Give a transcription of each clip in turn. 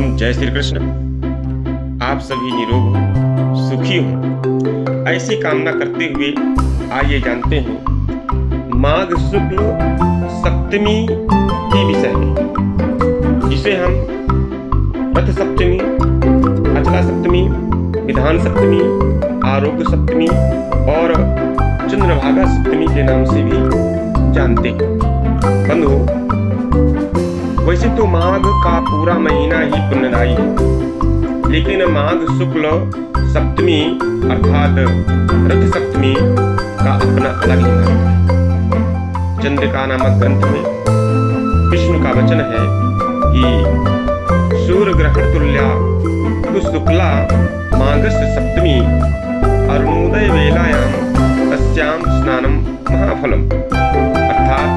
ओम जय श्री कृष्ण। आप सभी निरोग हो, सुखी हो, ऐसी कामना करते हुए आइए जानते हैं माघ शुक्ल सप्तमी के विषय में, जिसे हम रथ सप्तमी, अचला सप्तमी, विधान सप्तमी, आरोग्य सप्तमी और चंद्रभागा सप्तमी के नाम से भी जानते हैं। बंधुओं, वैसे तो माघ का पूरा महीना ही पुण्यदायी है, लेकिन माघ शुक्ल सप्तमी अर्थात रथ सप्तमी का अपना अलग ही महत्व है। चंद्रिका नामक ग्रंथ में विष्णु का वचन है कि सूर्य ग्रहण तुल्या तु शुक्ला माघस्य सप्तमी अरुणोदय वेलायाम तस्याम स्नानम महाफलम। अर्थात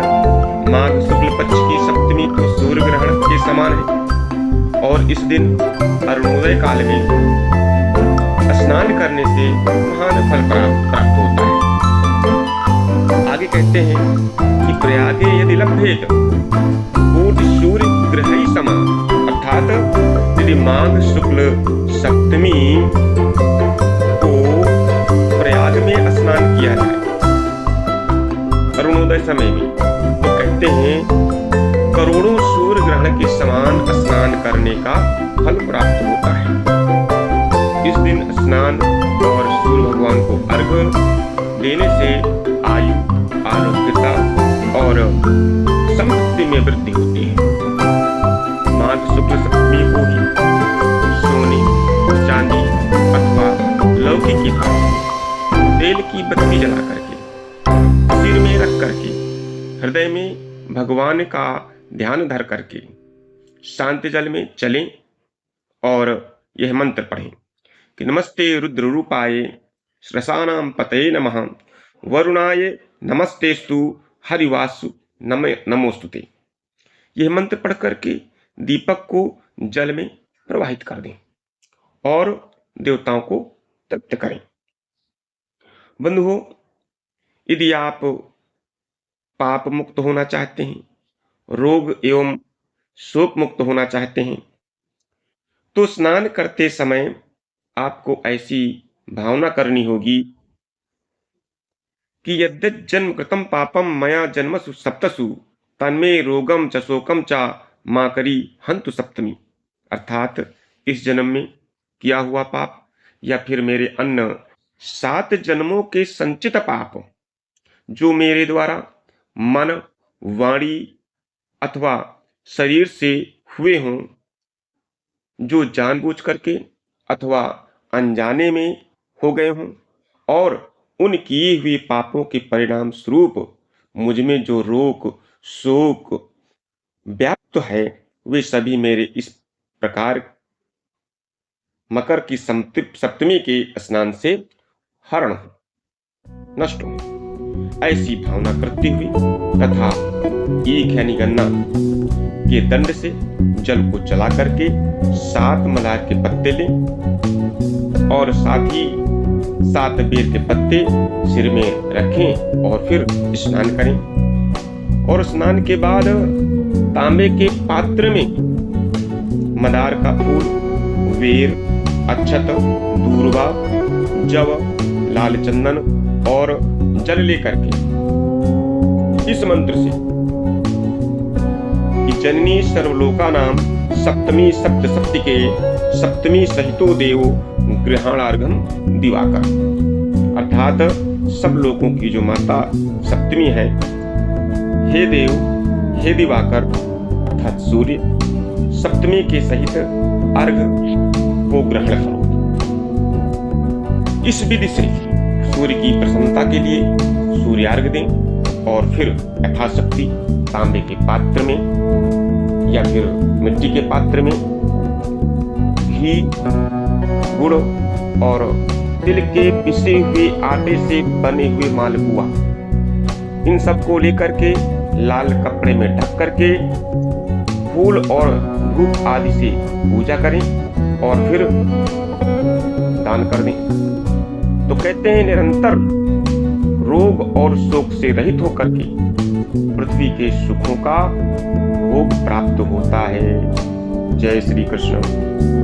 माघ शुक्ल पक्ष की सप्तमी तो सूर्य ग्रहण के समान है और इस दिन अरुणोदय काल में स्नान करने से महान फल प्राप्त होता है। आगे कहते हैं कि प्रयागे यदि लभ्येत कोटि सूर्य ग्रहई समान। अर्थात यदि माघ शुक्ल सप्तमी को प्रयाग में स्नान किया जाए अरुणोदय समय में, तो कहते हैं करोड़ों सूर्य ग्रहण के समान स्नान करने का फल प्राप्त होता है। इस दिन स्नान और सूर्य भगवान को अर्घ्य देने से आयु, आरोग्यता और संपत्ति में वृद्धि होती है। माघ शुक्ल सप्तमी को ही सोने, चांदी अथवा लौकी की भांति तेल की बत्ती जला करके सिर में रख करके हृदय में भगवान का ध्यान धर करके शांति जल में चलें और यह मंत्र पढ़ें कि नमस्ते रुद्र रूपाय श्रसानाम पतये नमः वरुणाय नमस्तेस्तु हरिवासु नमोस्तुते। यह मंत्र पढ़ करके दीपक को जल में प्रवाहित कर दें और देवताओं को तृप्त करें। बंधुओं, यदि आप पाप मुक्त होना चाहते हैं, रोग एवं शोक मुक्त होना चाहते हैं, तो स्नान करते समय आपको ऐसी भावना करनी होगी कि यद्यत् जन्म कृतं पापम मया जन्मसु सप्तसु तन्मे रोगम च शोकम च मा करी हंतु सप्तमी। अर्थात इस जन्म में किया हुआ पाप या फिर मेरे अन्य 7 जन्मों के संचित पाप जो मेरे द्वारा मन, वाणी अथवा शरीर से हुए हों, जो जानबूझ करके अथवा अनजाने में हो गए हों, और उन किए हुए पापों के परिणाम स्वरूप मुझ में जो रोग शोक व्याप्त है, वे सभी मेरे इस प्रकार मकर की सप्तमी के स्नान से हरण हो, नष्ट हो। ऐसी भावना करते हुए तथा एक यानी गन्ना के दंड से जल को चला करके 7 मदार के पत्ते लें और साथ ही 7 बेर के पत्ते सिर में रखें और फिर स्नान करें। और स्नान के बाद तांबे के पात्र में मदार का फूल, बेर, अक्षत, दूर्वा, जव, लाल चंदन और जल लेकर के इस मंत्र से कि जननी सर्वलोकानां सप्तमी सप्तसप्तिके सप्तमी सहितो देवो गृहाणार्घम दिवाकर। अर्थात सब लोगों की जो माता सप्तमी है, हे देव, हे दिवाकर अर्थात सूर्य, सप्तमी के सहित अर्घ को ग्रहण करो। इस विधि से सूर्य की प्रसन्नता के लिए सूर्यार्घ दें और फिर यथाशक्ति तांबे के पात्र में या फिर मिट्टी के पात्र में घी, गुड़ और तिल के पिसे हुए आटे से बने हुए मालपुआ, इन सब को लेकर के लाल कपड़े में ढक करके फूल और धूप आदि से पूजा करें और फिर दान कर दें। तो कहते हैं निरंतर रोग और शोक से रहित होकर के पृथ्वी के सुखों का भोग प्राप्त होता है। जय श्री कृष्ण।